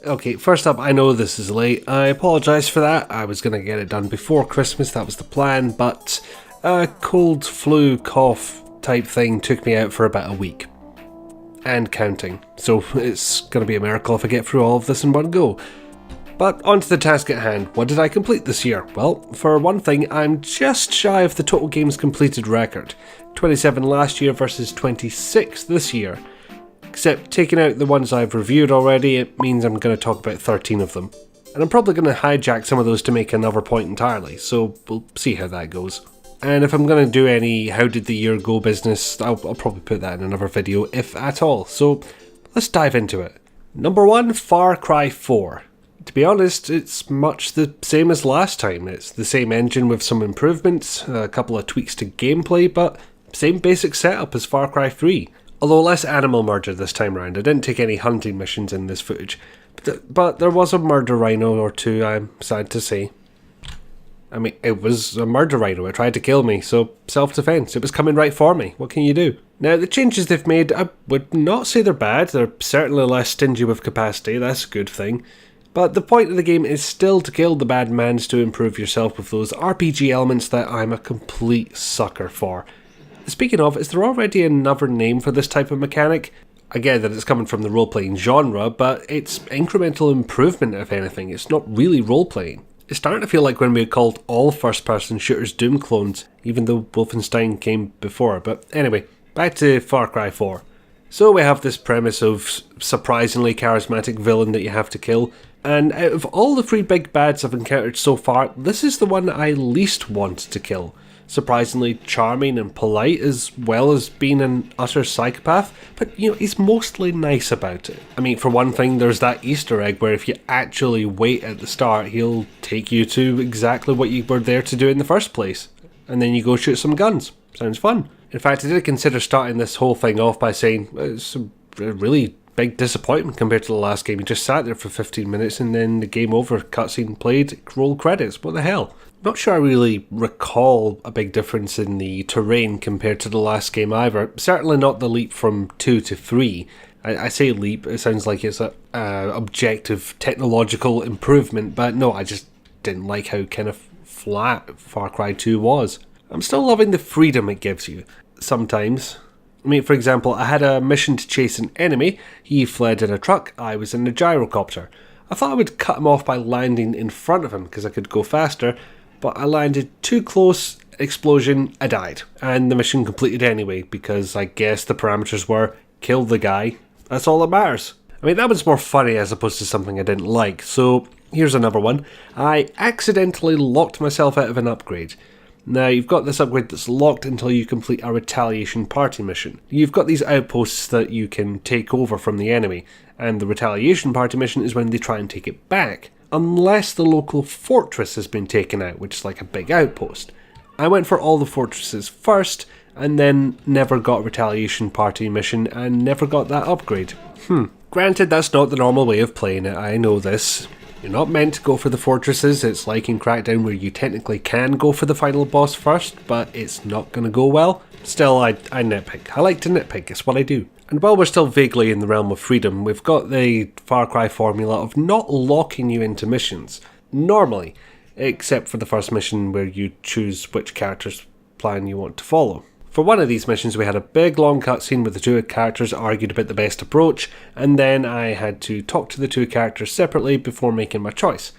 Okay, first up, I know this is late. I apologise for that. I was going to get it done before Christmas, that was the plan, but a cold, flu, cough type thing took me out for about a week. And counting. So it's going to be a miracle if I get through all of this in one go. But on to the task at hand. What did I complete this year? Well, for one thing, I'm just shy of the total games completed record. 27 last year versus 26 this year. Except taking out the ones I've reviewed already, it means I'm going to talk about 13 of them. And I'm probably going to hijack some of those to make another point entirely, so we'll see how that goes. And if I'm going to do any how did the year go business, I'll probably put that in another video, if at all. So let's dive into it. Number 1, Far Cry 4. To be honest, it's much the same as last time. It's the same engine with some improvements, a couple of tweaks to gameplay, but same basic setup as Far Cry 3. Although less animal murder this time around. I didn't take any hunting missions in this footage. But there was a murder rhino or two, I'm sad to say. I mean, it was a murder rhino. It tried to kill me, so self-defense. It was coming right for me. What can you do? Now, the changes they've made, I would not say they're bad. They're certainly less stingy with capacity. That's a good thing. But the point of the game is still to kill the bad mans to improve yourself with those RPG elements that I'm a complete sucker for. Speaking of, is there already another name for this type of mechanic? I get that it's coming from the role-playing genre, but it's incremental improvement if anything. It's not really role-playing. It's starting to feel like when we called all first-person shooters Doom clones, even though Wolfenstein came before. But anyway, back to Far Cry 4. So we have this premise of surprisingly charismatic villain that you have to kill, and out of all the 3 big bads I've encountered so far, this is the one that I least want to kill. Surprisingly charming and polite, as well as being an utter psychopath, but you know, he's mostly nice about it. I mean, for one thing, there's that Easter egg where if you actually wait at the start, he'll take you to exactly what you were there to do in the first place, and then you go shoot some guns. Sounds fun. In fact, I did consider starting this whole thing off by saying it's a really big disappointment compared to the last game. You just sat there for 15 minutes and then the game over, cutscene played, roll credits. What the hell? Not sure I really recall a big difference in the terrain compared to the last game either. Certainly not the leap from 2 to 3. I say leap, it sounds like it's a objective technological improvement, but no, I just didn't like how kind of flat Far Cry 2 was. I'm still loving the freedom it gives you. Sometimes. I mean, for example, I had a mission to chase an enemy. He fled in a truck, I was in a gyrocopter. I thought I would cut him off by landing in front of him because I could go faster, but I landed too close, explosion, I died. And the mission completed anyway, because I guess the parameters were, kill the guy, that's all that matters. I mean, that was more funny as opposed to something I didn't like, so here's another one. I accidentally locked myself out of an upgrade. Now, you've got this upgrade that's locked until you complete a retaliation party mission. You've got these outposts that you can take over from the enemy, and the retaliation party mission is when they try and take it back. Unless the local fortress has been taken out, which is like a big outpost. I went for all the fortresses first, and then never got a retaliation party mission, and never got that upgrade. Granted, that's not the normal way of playing it, I know this. You're not meant to go for the fortresses. It's like in Crackdown where you technically can go for the final boss first, but it's not going to go well. Still, I nitpick. I like to nitpick, it's what I do. And while we're still vaguely in the realm of freedom, we've got the Far Cry formula of not locking you into missions. Normally, except for the first mission where you choose which character's plan you want to follow. For one of these missions we had a big long cutscene with the 2 characters argued about the best approach, and then I had to talk to the 2 characters separately before making my choice.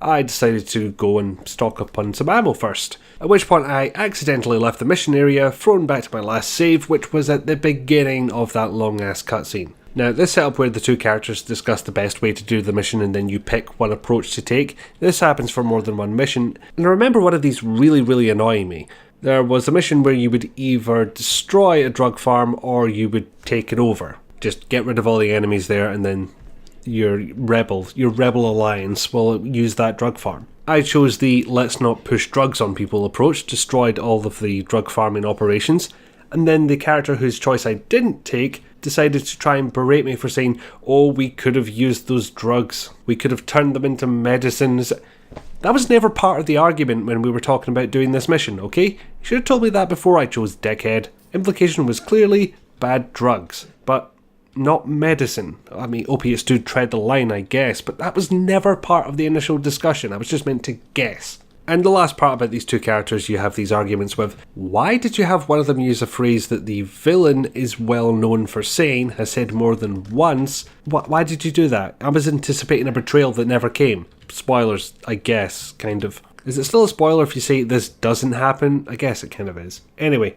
I decided to go and stock up on some ammo first, at which point I accidentally left the mission area, thrown back to my last save, which was at the beginning of that long ass cutscene. Now, this setup where the 2 characters discuss the best way to do the mission and then you pick one approach to take, this happens for more than one mission, and I remember one of these really annoying me. There was a mission where you would either destroy a drug farm or you would take it over. Just get rid of all the enemies there and then your rebel alliance will use that drug farm. I chose the let's not push drugs on people approach, destroyed all of the drug farming operations, and then the character whose choice I didn't take decided to try and berate me for saying, oh, we could have used those drugs, we could have turned them into medicines. That was never part of the argument when we were talking about doing this mission, okay? You should have told me that before I chose dickhead. Implication was clearly bad drugs, but not medicine. I mean, opiates do tread the line, I guess, but that was never part of the initial discussion. I was just meant to guess. And the last part about these two characters, you have these arguments with, why did you have one of them use a phrase that the villain is well known for saying, has said more than once? Why did you do that? I was anticipating a betrayal that never came. Spoilers, I guess, kind of. Is it still a spoiler if you say this doesn't happen? I guess it kind of is. Anyway,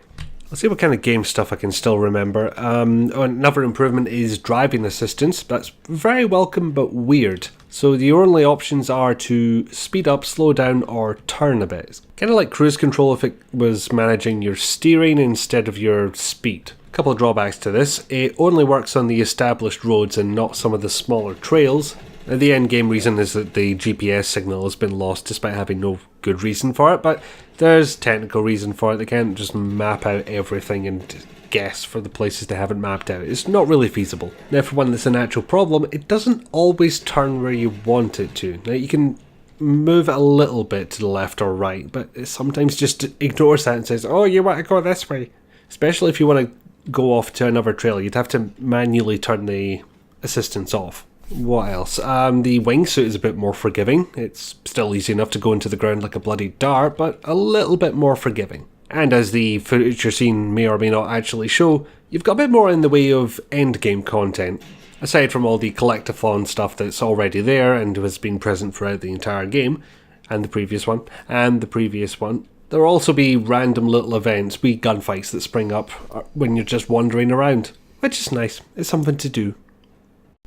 let's see what kind of game stuff I can still remember. Another improvement is driving assistance. That's very welcome but weird. So the only options are to speed up, slow down, or turn a bit. It's kind of like cruise control if it was managing your steering instead of your speed. A couple of drawbacks to this. It only works on the established roads and not some of the smaller trails. Now, the end game reason is that the GPS signal has been lost despite having no good reason for it, but there's technical reason for it. They can't just map out everything and guess for the places they haven't mapped out. It's not really feasible. Now, for one that's an actual problem, it doesn't always turn where you want it to. Now, you can move it a little bit to the left or right, but it sometimes just ignores that and says, oh, you want to go this way. Especially if you want to go off to another trail, you'd have to manually turn the assistance off. What else? The wingsuit is a bit more forgiving. It's still easy enough to go into the ground like a bloody dart, but a little bit more forgiving. And as the footage you're seeing may or may not actually show, you've got a bit more in the way of endgame content. Aside from all the collectathon stuff that's already there and has been present throughout the entire game, and the previous one, and the previous one, there will also be random little events, wee gunfights that spring up when you're just wandering around, which is nice. It's something to do.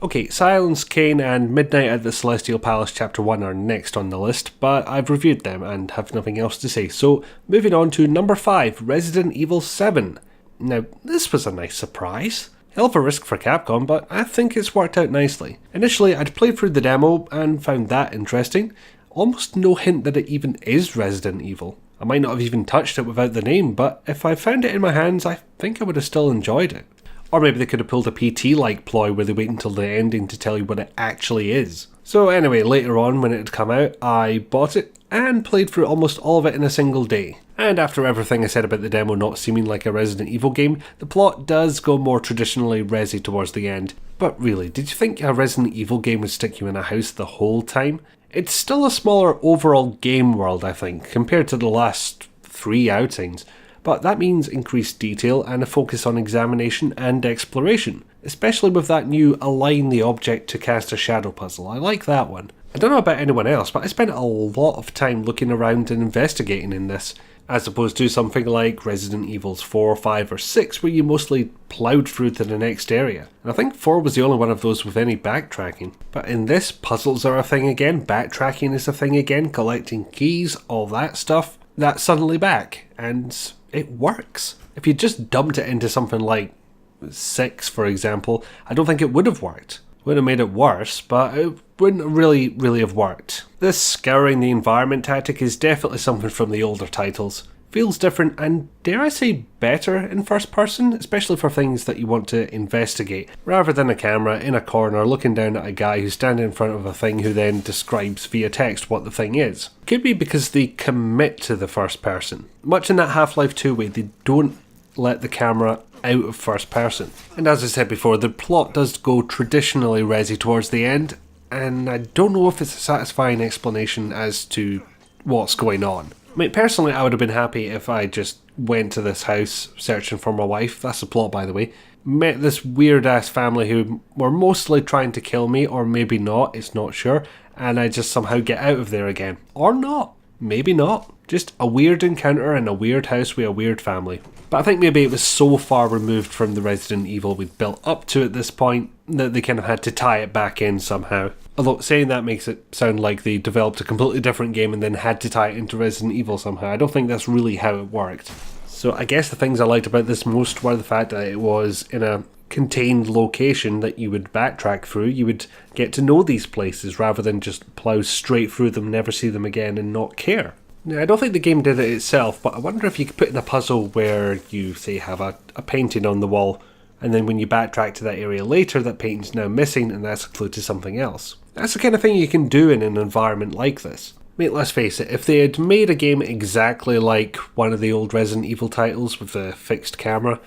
Okay, Silence, CAYNE and Midnight at the Celestial Palace Chapter 1 are next on the list, but I've reviewed them and have nothing else to say, so moving on to number 5, Resident Evil 7. Now, this was a nice surprise. Hell of a risk for Capcom, but I think it's worked out nicely. Initially, I'd played through the demo and found that interesting. Almost no hint that it even is Resident Evil. I might not have even touched it without the name, but if I found it in my hands, I think I would have still enjoyed it. Or maybe they could have pulled a PT-like ploy where they wait until the ending to tell you what it actually is. So anyway, later on when it had come out, I bought it and played through almost all of it in a single day. And after everything I said about the demo not seeming like a Resident Evil game, the plot does go more traditionally resi towards the end. But really, did you think a Resident Evil game would stick you in a house the whole time? It's still a smaller overall game world, I think, compared to the last 3 outings. But that means increased detail and a focus on examination and exploration, especially with that new align the object to cast a shadow puzzle. I like that one. I don't know about anyone else, but I spent a lot of time looking around and investigating in this, as opposed to something like Resident Evils 4, 5 or 6 where you mostly ploughed through to the next area. And I think 4 was the only one of those with any backtracking. But in this, puzzles are a thing again, backtracking is a thing again, collecting keys, all that stuff. That's suddenly back, and it works. If you just dumped it into something like 6, for example, I don't think it would have worked. It would have made it worse, but it wouldn't really have worked. This scouring the environment tactic is definitely something from the older titles. Feels different and, dare I say, better in first person, especially for things that you want to investigate, rather than a camera in a corner looking down at a guy who's standing in front of a thing who then describes via text what the thing is. Could be because they commit to the first person. Much in that Half-Life 2 way, they don't let the camera out of first person. And as I said before, the plot does go traditionally resi towards the end, and I don't know if it's a satisfying explanation as to what's going on. I mean, personally, I would have been happy if I just went to this house searching for my wife. That's the plot, by the way. Met this weird-ass family who were mostly trying to kill me, or maybe not, it's not sure, and I just somehow get out of there again. Or not. Maybe not. Just a weird encounter in a weird house with a weird family. But I think maybe it was so far removed from the Resident Evil we'd built up to at this point that they kind of had to tie it back in somehow. Although saying that makes it sound like they developed a completely different game and then had to tie it into Resident Evil somehow. I don't think that's really how it worked. So I guess the things I liked about this most were the fact that it was in a contained location that you would backtrack through. You would get to know these places rather than just plough straight through them, never see them again and not care. Now, I don't think the game did it itself, but I wonder if you could put in a puzzle where you, say, have a painting on the wall, and then when you backtrack to that area later, that painting's now missing and that's a clue to something else. That's the kind of thing you can do in an environment like this. I mean, let's face it, if they had made a game exactly like one of the old Resident Evil titles with a fixed camera,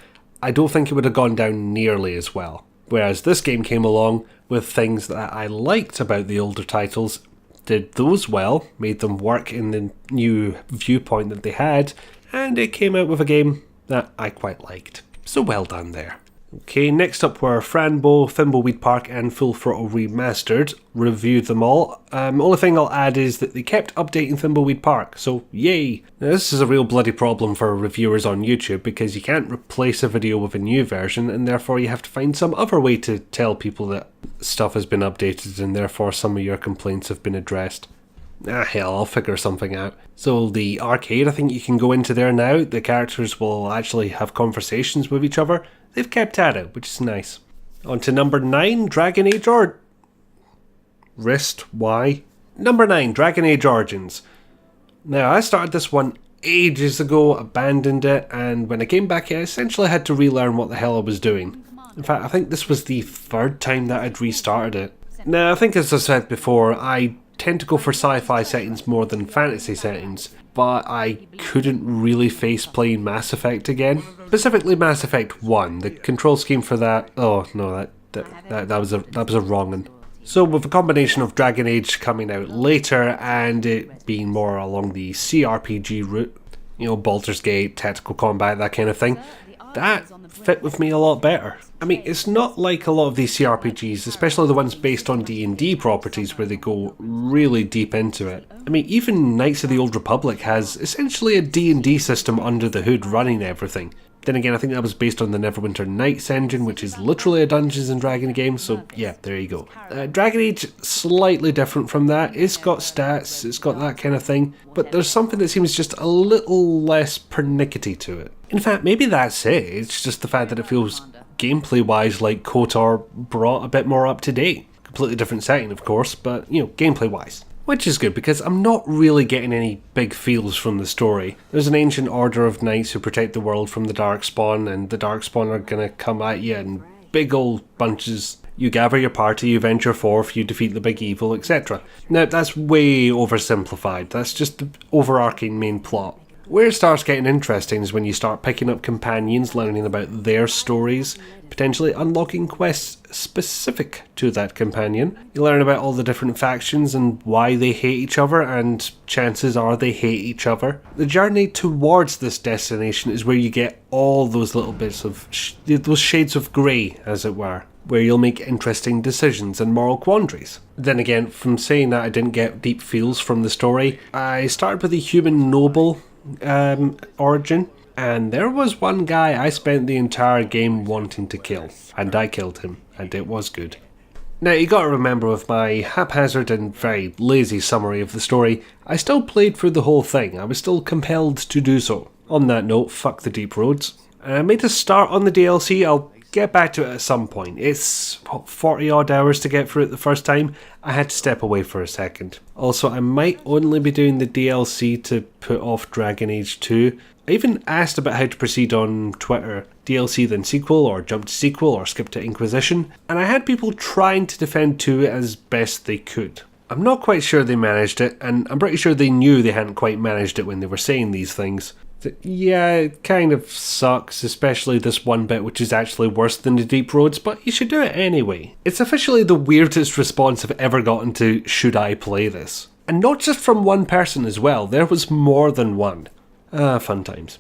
I don't think it would have gone down nearly as well. Whereas this game came along with things that I liked about the older titles, did those well, made them work in the new viewpoint that they had, and it came out with a game that I quite liked. So well done there. Okay, next up were Fran Bow, Thimbleweed Park and Full Throttle Remastered. Reviewed them all. Only thing I'll add is that they kept updating Thimbleweed Park, so yay! Now this is a real bloody problem for reviewers on YouTube because you can't replace a video with a new version and therefore you have to find some other way to tell people that stuff has been updated and therefore some of your complaints have been addressed. Hell, I'll figure something out. So the arcade, I think you can go into there now. The characters will actually have conversations with each other. They've kept at it, which is nice. On to number 9, Dragon Age Number 9, Dragon Age Origins. Now, I started this one ages ago, abandoned it, and when I came back, I essentially had to relearn what the hell I was doing. In fact, I think this was the third time that I'd restarted it. Now, I think as I said before, I tend to go for sci-fi settings more than fantasy settings, but I couldn't really face playing Mass Effect again. Specifically Mass Effect 1, the control scheme for that, oh no, that was a wrong one. So with a combination of Dragon Age coming out later and it being more along the CRPG route, you know, Baldur's Gate, tactical combat, that kind of thing, that fit with me a lot better. I mean, it's not like a lot of these CRPGs, especially the ones based on D&D properties where they go really deep into it. I mean, even Knights of the Old Republic has essentially a D&D system under the hood running everything. Then again, I think that was based on the Neverwinter Nights engine, which is literally a Dungeons and Dragons game, so yeah, there you go. Dragon Age, slightly different from that. It's got stats, it's got that kind of thing, but there's something that seems just a little less pernickety to it. In fact, maybe that's it. It's just the fact that it feels gameplay-wise like KOTOR brought a bit more up to date. Completely different setting, of course, but, you know, gameplay-wise. Which is good, because I'm not really getting any big feels from the story. There's an ancient order of knights who protect the world from the Darkspawn, and the Darkspawn are gonna come at you in big old bunches. You gather your party, you venture forth, you defeat the big evil, etc. Now, that's way oversimplified. That's just the overarching main plot. Where it starts getting interesting is when you start picking up companions, learning about their stories, potentially unlocking quests specific to that companion. You learn about all the different factions and why they hate each other, and chances are they hate each other. The journey towards this destination is where you get all those little bits of, those shades of grey, as it were, where you'll make interesting decisions and moral quandaries. Then again, from saying that I didn't get deep feels from the story, I started with a human noble origin, and there was one guy I spent the entire game wanting to kill, and I killed him, and it was good. Now, you gotta remember, with my haphazard and very lazy summary of the story, I still played through the whole thing. I was still compelled to do so. On that note, fuck the deep roads. I made a start on the DLC. I'll get back to it at some point. It's 40 odd hours to get through it the first time. I had to step away for a second. Also, I might only be doing the DLC to put off Dragon Age 2. I even asked about how to proceed on Twitter. DLC then sequel, or jump to sequel, or skip to Inquisition. And I had people trying to defend 2 as best they could. I'm not quite sure they managed it, and I'm pretty sure they knew they hadn't quite managed it when they were saying these things. Yeah, it kind of sucks, especially this one bit which is actually worse than the deep roads, but you should do it anyway. It's officially the weirdest response I've ever gotten to "should I play this?" And not just from one person as well, there was more than one. Fun times.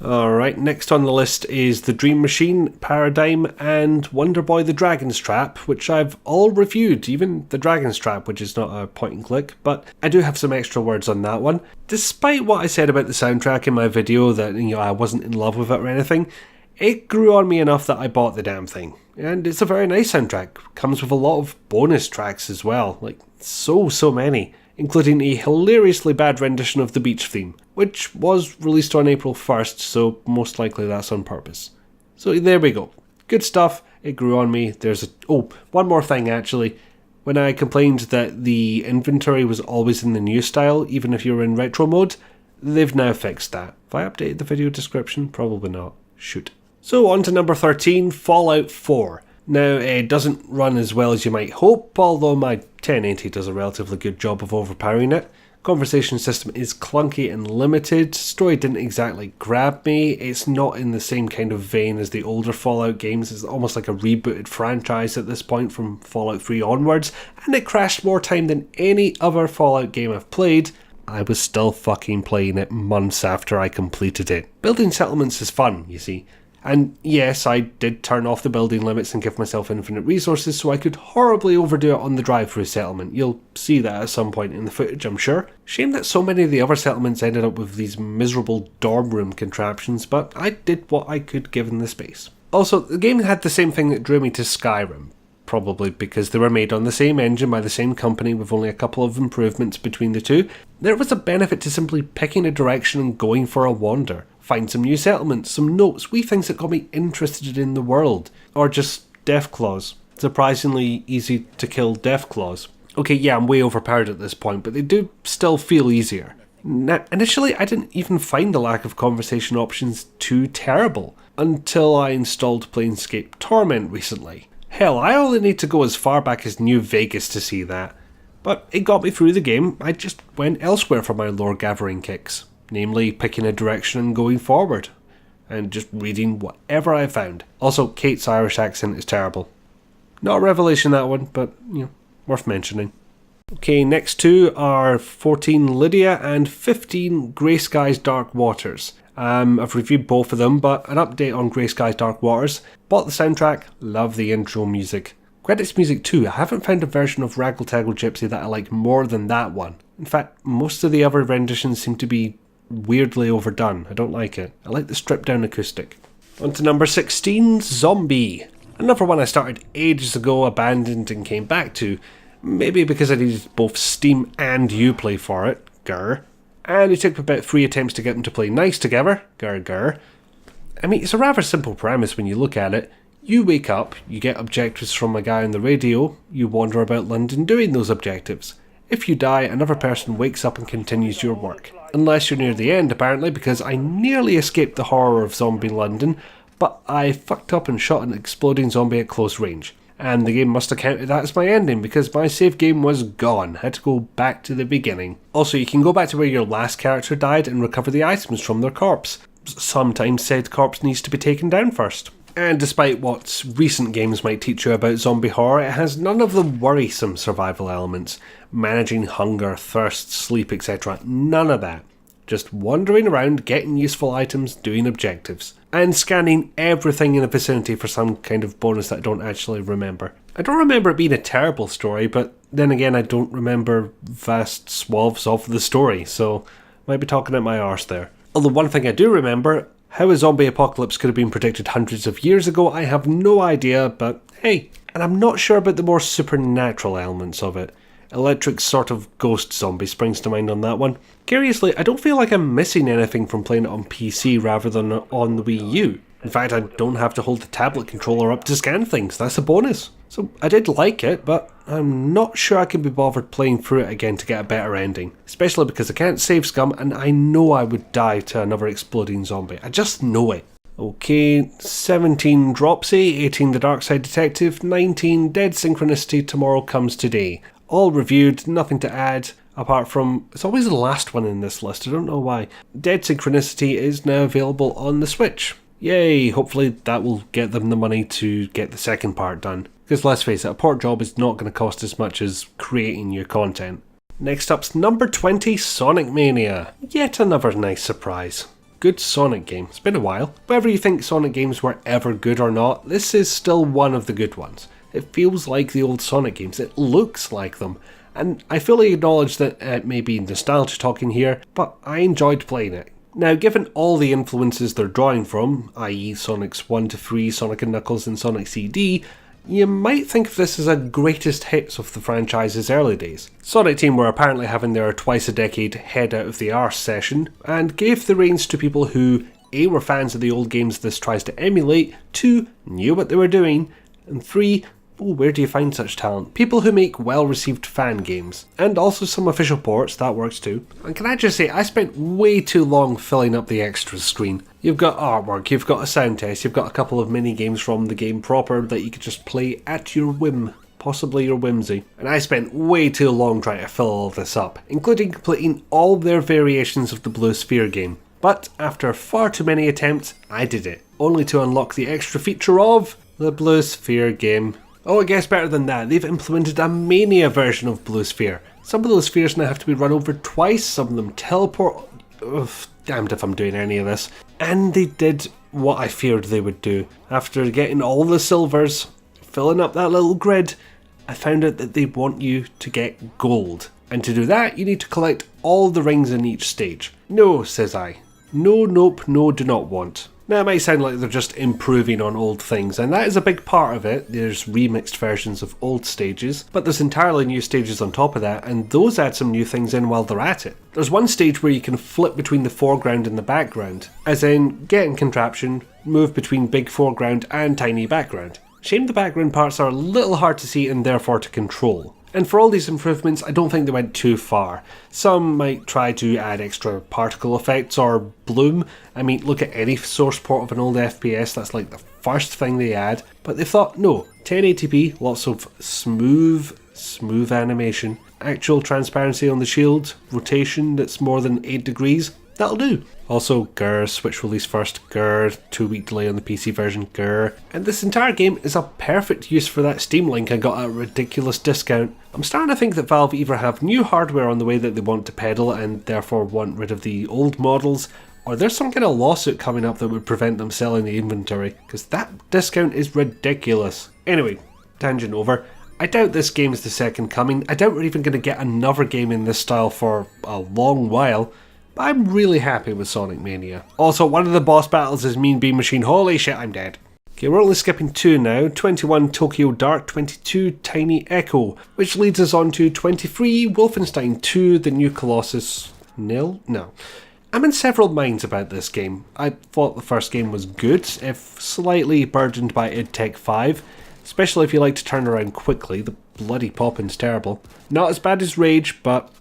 Alright, next on the list is The Dream Machine, Paradigm, and Wonder Boy the Dragon's Trap, which I've all reviewed, even the Dragon's Trap, which is not a point and click, but I do have some extra words on that one. Despite what I said about the soundtrack in my video, that, you know, I wasn't in love with it or anything, it grew on me enough that I bought the damn thing. And it's a very nice soundtrack, comes with a lot of bonus tracks as well, like so many, including a hilariously bad rendition of the beach theme, which was released on April 1st, so most likely that's on purpose. So there we go. Good stuff, it grew on me. One more thing actually. When I complained that the inventory was always in the new style, even if you're in retro mode, they've now fixed that. Have I updated the video description? Probably not. Shoot. So on to number 13, Fallout 4. Now, it doesn't run as well as you might hope, although my 1080 does a relatively good job of overpowering it. Conversation system is clunky and limited, story didn't exactly grab me, it's not in the same kind of vein as the older Fallout games, it's almost like a rebooted franchise at this point from Fallout 3 onwards, and it crashed more time than any other Fallout game I've played. I was still fucking playing it months after I completed it. Building settlements is fun, you see. And yes, I did turn off the building limits and give myself infinite resources so I could horribly overdo it on the drive-through settlement. You'll see that at some point in the footage, I'm sure. Shame that so many of the other settlements ended up with these miserable dorm room contraptions, but I did what I could given the space. Also, the game had the same thing that drew me to Skyrim. Probably because they were made on the same engine by the same company with only a couple of improvements between the two. There was a benefit to simply picking a direction and going for a wander. Find some new settlements, some notes, wee things that got me interested in the world. Or just Deathclaws. Surprisingly easy to kill Deathclaws. Okay, yeah, I'm way overpowered at this point, but they do still feel easier. Now, initially, I didn't even find the lack of conversation options too terrible, until I installed Planescape Torment recently. Hell, I only need to go as far back as New Vegas to see that. But it got me through the game, I just went elsewhere for my lore gathering kicks. Namely, picking a direction and going forward. And just reading whatever I found. Also, Kate's Irish accent is terrible. Not a revelation, that one, but, worth mentioning. Okay, next two are 14 Lydia and 15 Grey Sky's Dark Waters. I've reviewed both of them, but an update on Grey Sky's Dark Waters. Bought the soundtrack, love the intro music. Credits music too, I haven't found a version of Raggle Taggle Gypsy that I like more than that one. In fact, most of the other renditions seem to be weirdly overdone. I don't like it. I like the stripped down acoustic. On to number 16, Zombi. Another one I started ages ago, abandoned and came back to. Maybe because I needed both Steam and Uplay for it. Grr. And it took about 3 attempts to get them to play nice together. Grr grr. I mean, it's a rather simple premise when you look at it. You wake up, you get objectives from a guy on the radio, you wander about London doing those objectives. If you die, another person wakes up and continues your work. Unless you're near the end, apparently, because I nearly escaped the horror of zombie London, but I fucked up and shot an exploding zombie at close range. And the game must have counted that as my ending, because my save game was gone. I had to go back to the beginning. Also, you can go back to where your last character died and recover the items from their corpse. Sometimes said corpse needs to be taken down first. And despite what recent games might teach you about zombie horror, it has none of the worrisome survival elements. Managing hunger, thirst, sleep, etc. None of that. Just wandering around, getting useful items, doing objectives. And scanning everything in the vicinity for some kind of bonus that I don't actually remember. I don't remember it being a terrible story, but then again I don't remember vast swaths of the story, so I might be talking at my arse there. Although one thing I do remember, how a zombie apocalypse could have been predicted hundreds of years ago, I have no idea, but hey. And I'm not sure about the more supernatural elements of it. Electric sort of ghost zombie springs to mind on that one. Curiously, I don't feel like I'm missing anything from playing it on PC rather than on the Wii U. In fact, I don't have to hold the tablet controller up to scan things, that's a bonus. So I did like it, but I'm not sure I can be bothered playing through it again to get a better ending. Especially because I can't save scum and I know I would die to another exploding zombie. I just know it. Okay, 17 Dropsy, 18 The Darkside Detective, 19 Dead Synchronicity Tomorrow Comes Today. All reviewed, nothing to add, apart from, it's always the last one in this list, I don't know why. Dead Synchronicity is now available on the Switch. Yay, hopefully that will get them the money to get the second part done. Because let's face it, a port job is not going to cost as much as creating your content. Next up's number 20, Sonic Mania. Yet another nice surprise. Good Sonic game, it's been a while. Whether you think Sonic games were ever good or not, this is still one of the good ones. It feels like the old Sonic games, it looks like them, and I fully acknowledge that it may be nostalgia talking here, but I enjoyed playing it. Now, given all the influences they're drawing from, i.e. Sonic's 1 to 3, Sonic & Knuckles and Sonic CD, you might think of this as a greatest hits of the franchise's early days. Sonic Team were apparently having their twice a decade head out of the arse session, and gave the reins to people who A, were fans of the old games this tries to emulate, 2, knew what they were doing, and 3, where do you find such talent? People who make well-received fan games. And also some official ports, that works too. And can I just say, I spent way too long filling up the extras screen. You've got artwork, you've got a sound test, you've got a couple of mini-games from the game proper that you could just play at your whim. possibly your whimsy. And I spent way too long trying to fill all this up, including completing all their variations of the Blue Sphere game. But after far too many attempts, I did it, only to unlock the extra feature of the Blue Sphere game. Oh, it gets better than that. They've implemented a Mania version of Blue Sphere. Some of those spheres now have to be run over twice, some of them teleport. Ugh, damned if I'm doing any of this. And they did what I feared they would do. After getting all the silvers, filling up that little grid, I found out that they want you to get gold. And to do that, you need to collect all the rings in each stage. No, says I. No, nope, no, do not want. Now, it might sound like they're just improving on old things, and that is a big part of it. There's remixed versions of old stages, but there's entirely new stages on top of that, and those add some new things in while they're at it. There's one stage where you can flip between the foreground and the background, as in, get in contraption, move between big foreground and tiny background. Shame the background parts are a little hard to see and therefore to control. And for all these improvements, I don't think they went too far. Some might try to add extra particle effects or bloom. I mean, look at any source port of an old FPS, that's like the first thing they add. But they thought, no, 1080p, lots of smooth animation, actual transparency on the shield, rotation that's more than 8 degrees, that'll do. Also, grr, Switch release first, grr, 2-week delay on the PC version, grr. And this entire game is a perfect use for that Steam link I got at a ridiculous discount. I'm starting to think that Valve either have new hardware on the way that they want to peddle and therefore want rid of the old models, or there's some kind of lawsuit coming up that would prevent them selling the inventory, because that discount is ridiculous. Anyway, tangent over. I doubt this game is the second coming. I doubt we're even going to get another game in this style for a long while. But I'm really happy with Sonic Mania. Also, one of the boss battles is Mean Bean Machine. Holy shit, I'm dead. Okay, we're only skipping 2 now. 21 Tokyo Dark, 22 Tiny Echo, which leads us on to 23 Wolfenstein II, the New Colossus. Nil? No. I'm in several minds about this game. I thought the first game was good, if slightly burdened by id Tech 5, especially if you like to turn around quickly. The bloody popping's terrible. Not as bad as Rage, but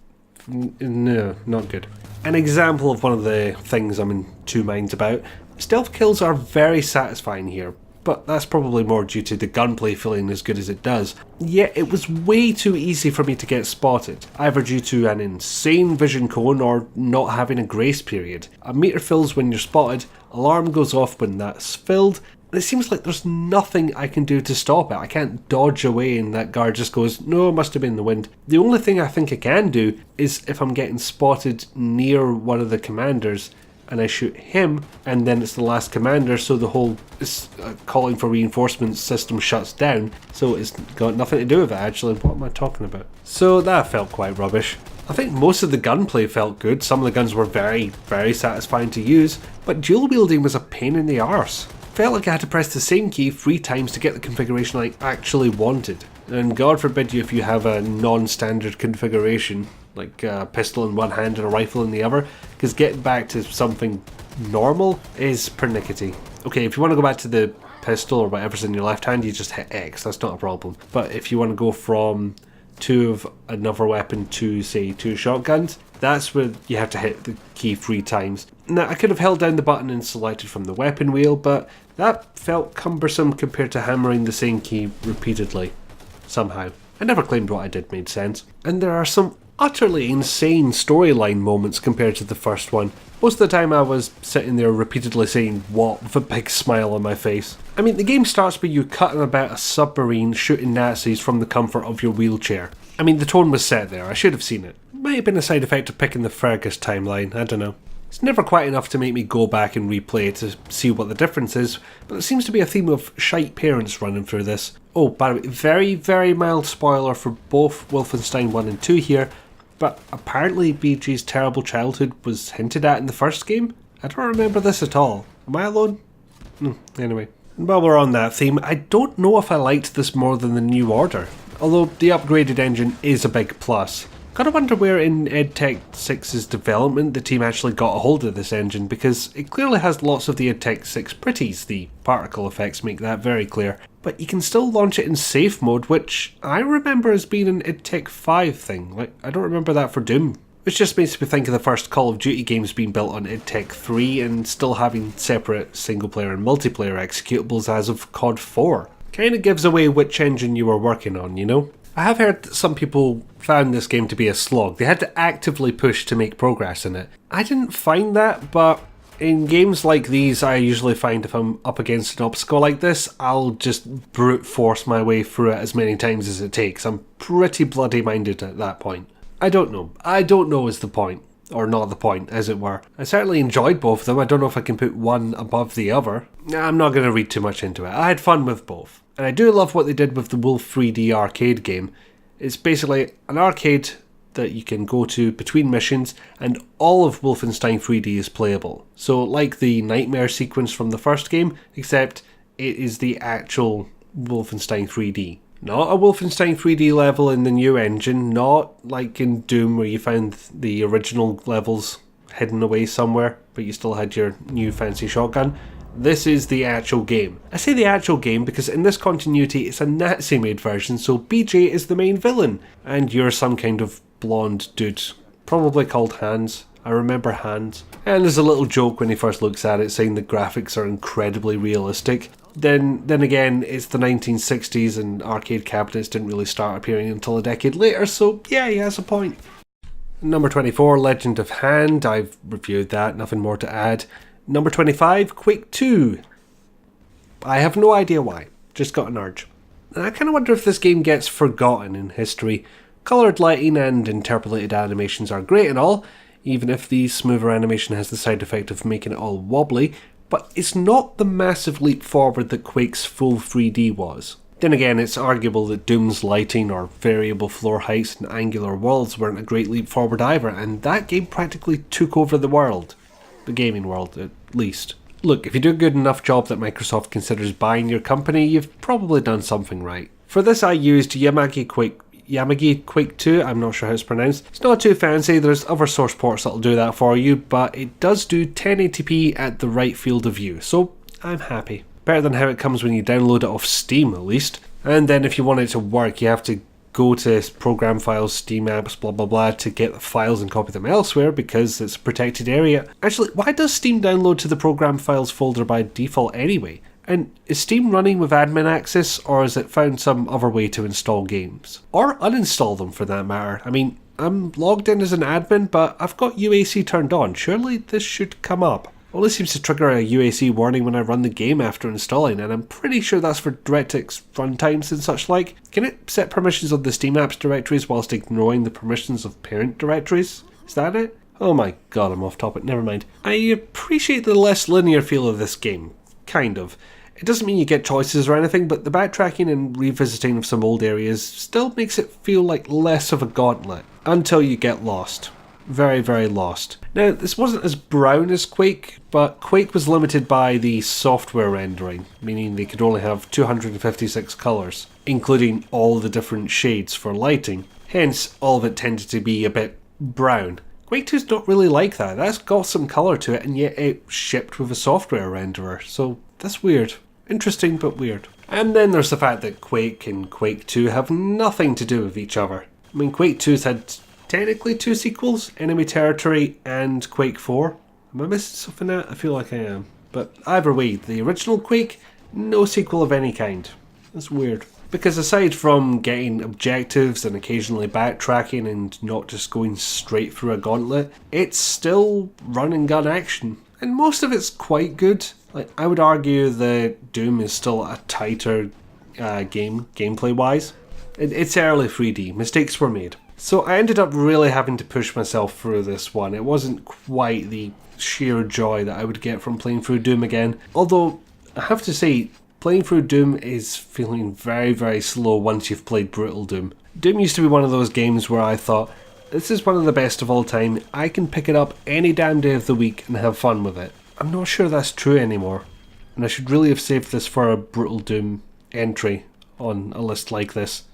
no, not good. An example of one of the things I'm in two minds about, stealth kills are very satisfying here, but that's probably more due to the gunplay feeling as good as it does. Yet it was way too easy for me to get spotted, either due to an insane vision cone or not having a grace period. A meter fills when you're spotted, alarm goes off when that's filled, and it seems like there's nothing I can do to stop it. I can't dodge away and that guard just goes, no, it must have been the wind. The only thing I think I can do is if I'm getting spotted near one of the commanders and I shoot him and then it's the last commander, so the whole calling for reinforcements system shuts down, so it's got nothing to do with it actually. What am I talking about? So that felt quite rubbish. I think most of the gunplay felt good. Some of the guns were very satisfying to use, but dual wielding was a pain in the arse. Felt like I had to press the same key 3 times to get the configuration I actually wanted. And God forbid you if you have a non-standard configuration, like a pistol in one hand and a rifle in the other, because getting back to something normal is pernickety. Okay, if you want to go back to the pistol or whatever's in your left hand, you just hit X, that's not a problem. But if you want to go from 2 of another weapon to, say, 2 shotguns, that's where you have to hit the key 3 times. Now, I could have held down the button and selected from the weapon wheel, but that felt cumbersome compared to hammering the same key repeatedly. Somehow. I never claimed what I did made sense. And there are some utterly insane storyline moments compared to the first one. Most of the time I was sitting there repeatedly saying what with a big smile on my face. I mean, the game starts with you cutting about a submarine shooting Nazis from the comfort of your wheelchair. I mean, the tone was set there, I should have seen it. Might have been a side effect of picking the Fergus timeline, I don't know. It's never quite enough to make me go back and replay to see what the difference is, but there seems to be a theme of shite parents running through this. Oh, by the way, very mild spoiler for both Wolfenstein 1 and 2 here, but apparently BG's terrible childhood was hinted at in the first game? I don't remember this at all. Am I alone? Anyway. And while we're on that theme, I don't know if I liked this more than the New Order, although the upgraded engine is a big plus. Gotta wonder where in id Tech 6's development the team actually got a hold of this engine, because it clearly has lots of the id Tech 6 pretties, the particle effects make that very clear, but you can still launch it in safe mode, which I remember as being an id Tech 5 thing. Like, I don't remember that for Doom. Which just makes me think of the first Call of Duty games being built on id Tech 3 and still having separate single player and multiplayer executables as of COD 4. Kind of gives away which engine you were working on, you know? I have heard that some people found this game to be a slog. They had to actively push to make progress in it. I didn't find that, but in games like these, I usually find if I'm up against an obstacle like this, I'll just brute force my way through it as many times as it takes. I'm pretty bloody minded at that point. I don't know. I don't know is the point. Or not the point, as it were. I certainly enjoyed both of them. I don't know if I can put one above the other. I'm not going to read too much into it. I had fun with both. And I do love what they did with the Wolf 3D arcade game. It's basically an arcade that you can go to between missions, and all of Wolfenstein 3D is playable. So like the nightmare sequence from the first game, except it is the actual Wolfenstein 3D. Not a Wolfenstein 3D level in the new engine, not like in Doom where you found the original levels hidden away somewhere, but you still had your new fancy shotgun. This is the actual game. I say the actual game because in this continuity it's a Nazi-made version, so BJ is the main villain, and you're some kind of blonde dude, probably called Hans. I remember Hans. And there's a little joke when he first looks at it saying the graphics are incredibly realistic. Then again, it's the 1960s and arcade cabinets didn't really start appearing until a decade later, so yeah, he has a point. Number 24, Legend of Hand. I've reviewed that, nothing more to add. Number 25, Quake 2. I have no idea why, just got an urge. And I kind of wonder if this game gets forgotten in history. Coloured lighting and interpolated animations are great and all, even if the smoother animation has the side effect of making it all wobbly, but it's not the massive leap forward that Quake's full 3D was. Then again, it's arguable that Doom's lighting or variable floor heights and angular worlds weren't a great leap forward either, and that game practically took over the world. The gaming world, at least. Look, if you do a good enough job that Microsoft considers buying your company, you've probably done something right. For this I used Yamagi Quake 2, I'm not sure how it's pronounced. It's not too fancy, there's other source ports that'll do that for you, but it does do 1080p at the right field of view, so I'm happy. Better than how it comes when you download it off Steam, at least. And then if you want it to work, you have to go to program files, Steam apps, blah blah blah, to get the files and copy them elsewhere because it's a protected area. Actually, why does Steam download to the program files folder by default anyway? And is Steam running with admin access, or has it found some other way to install games? Or uninstall them for that matter? I mean, I'm logged in as an admin, but I've got UAC turned on. Surely this should come up. Only seems to trigger a UAC warning when I run the game after installing, and I'm pretty sure that's for DirectX runtimes and such like. Can it set permissions on the Steam apps directories whilst ignoring the permissions of parent directories? Is that it? Oh my god, I'm off topic, never mind. I appreciate the less linear feel of this game. Kind of. It doesn't mean you get choices or anything, but the backtracking and revisiting of some old areas still makes it feel like less of a gauntlet, until you get lost. Very, very lost. Now, this wasn't as brown as Quake, but Quake was limited by the software rendering, meaning they could only have 256 colours, including all the different shades for lighting. Hence, all of it tended to be a bit brown. Quake 2's not really like that. That's got some colour to it, and yet it shipped with a software renderer, so that's weird. Interesting, but weird. And then there's the fact that Quake and Quake 2 have nothing to do with each other. I mean, Quake 2's had technically 2 sequels, Enemy Territory and Quake 4. Am I missing something out? I feel like I am. But either way, the original Quake, no sequel of any kind. That's weird. Because aside from getting objectives and occasionally backtracking and not just going straight through a gauntlet, it's still run and gun action. And most of it's quite good. Like, I would argue that Doom is still a tighter game, gameplay-wise. It's early 3D, mistakes were made. So I ended up really having to push myself through this one. It wasn't quite the sheer joy that I would get from playing through Doom again. Although, I have to say, playing through Doom is feeling very, very slow once you've played Brutal Doom. Doom used to be one of those games where I thought, this is one of the best of all time, I can pick it up any damn day of the week and have fun with it. I'm not sure that's true anymore, and I should really have saved this for a Brutal Doom entry on a list like this,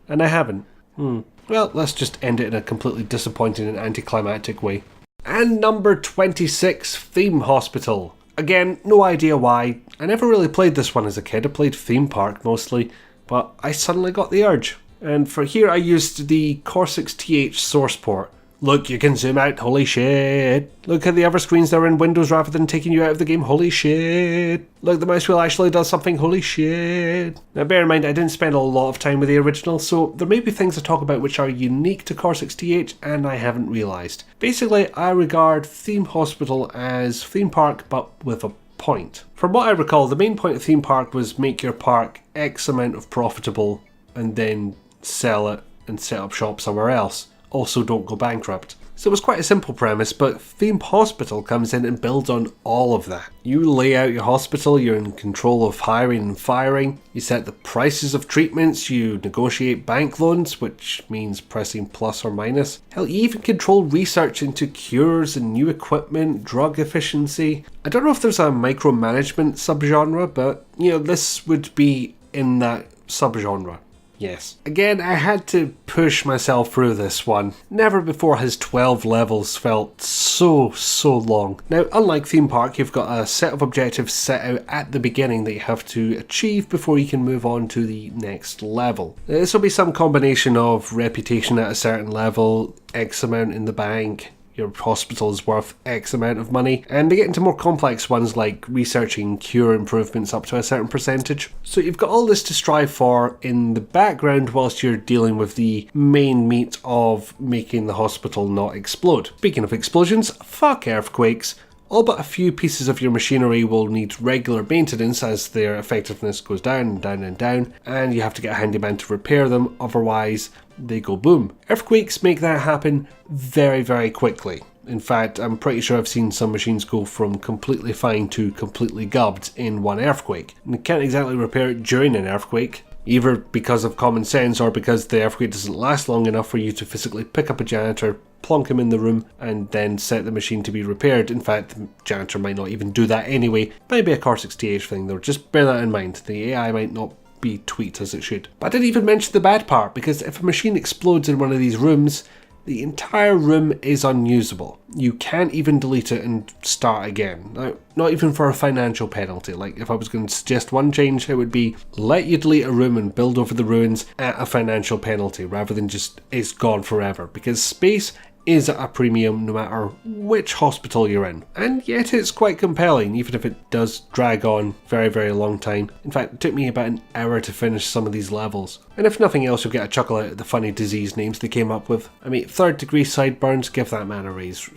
and I haven't. Well, let's just end it in a completely disappointing and anticlimactic way. And number 26, Theme Hospital. Again, no idea why. I never really played this one as a kid. I played Theme Park mostly, but I suddenly got the urge. And for here I used the Cortex TH source port, Look, you can zoom out, holy shit. Look at the other screens that are in Windows rather than taking you out of the game, holy shit. Look, the mouse wheel actually does something, holy shit. Now bear in mind, I didn't spend a lot of time with the original, so there may be things to talk about which are unique to Cortex TH and I haven't realised. Basically, I regard Theme Hospital as Theme Park but with a point. From what I recall, the main point of Theme Park was make your park X amount of profitable and then sell it and set up shop somewhere else. Also don't go bankrupt. So it was quite a simple premise, but Theme Hospital comes in and builds on all of that. You lay out your hospital, you're in control of hiring and firing, you set the prices of treatments, you negotiate bank loans, which means pressing plus or minus. Hell, you even control research into cures and new equipment, drug efficiency. I don't know if there's a micromanagement subgenre, but this would be in that subgenre. Yes. Again, I had to push myself through this one. Never before has 12 levels felt so long. Now, unlike Theme Park, you've got a set of objectives set out at the beginning that you have to achieve before you can move on to the next level. This will be some combination of reputation at a certain level, X amount in the bank, your hospital is worth X amount of money, and they get into more complex ones like researching cure improvements up to a certain percentage. So you've got all this to strive for in the background whilst you're dealing with the main meat of making the hospital not explode. Speaking of explosions, fuck earthquakes. All but a few pieces of your machinery will need regular maintenance as their effectiveness goes down and down and down, and you have to get a handyman to repair them, otherwise they go boom. Earthquakes make that happen very quickly. In fact, I'm pretty sure I've seen some machines go from completely fine to completely gubbed in one earthquake. And you can't exactly repair it during an earthquake, either because of common sense or because the earthquake doesn't last long enough for you to physically pick up a janitor, plonk him in the room, and then set the machine to be repaired. In fact, the janitor might not even do that anyway. Might be a Cortex TH thing though, just bear that in mind. The AI might not be tweaked as it should. But I didn't even mention the bad part, because if a machine explodes in one of these rooms, the entire room is unusable. You can't even delete it and start again. Now, not even for a financial penalty. Like, if I was going to suggest one change, it would be let you delete a room and build over the ruins at a financial penalty, rather than just it's gone forever. Because space is at a premium no matter which hospital you're in. And yet it's quite compelling, even if it does drag on very long time. In fact, it took me about an hour to finish some of these levels. And if nothing else, you'll get a chuckle out of the funny disease names they came up with. I mean, 3rd degree sideburns, give that man a raise.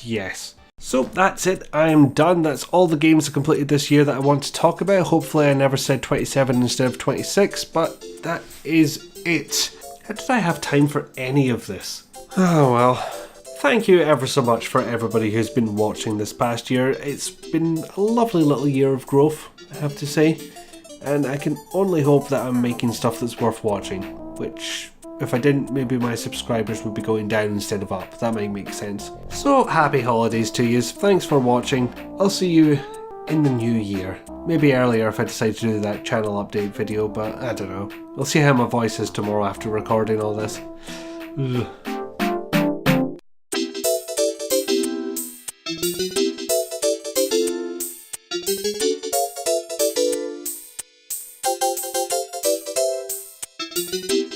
Yes. So that's it, I'm done. That's all the games I completed this year that I want to talk about. Hopefully I never said 27 instead of 26, but that is it. How did I have time for any of this? Oh well. Thank you ever so much for everybody who's been watching this past year. It's been a lovely little year of growth, I have to say. And I can only hope that I'm making stuff that's worth watching. Which, if I didn't, maybe my subscribers would be going down instead of up. That might make sense. So, happy holidays to you. Thanks for watching. I'll see you in the new year. Maybe earlier if I decide to do that channel update video, but I don't know. I'll see how my voice is tomorrow after recording all this. Ugh. Thank you.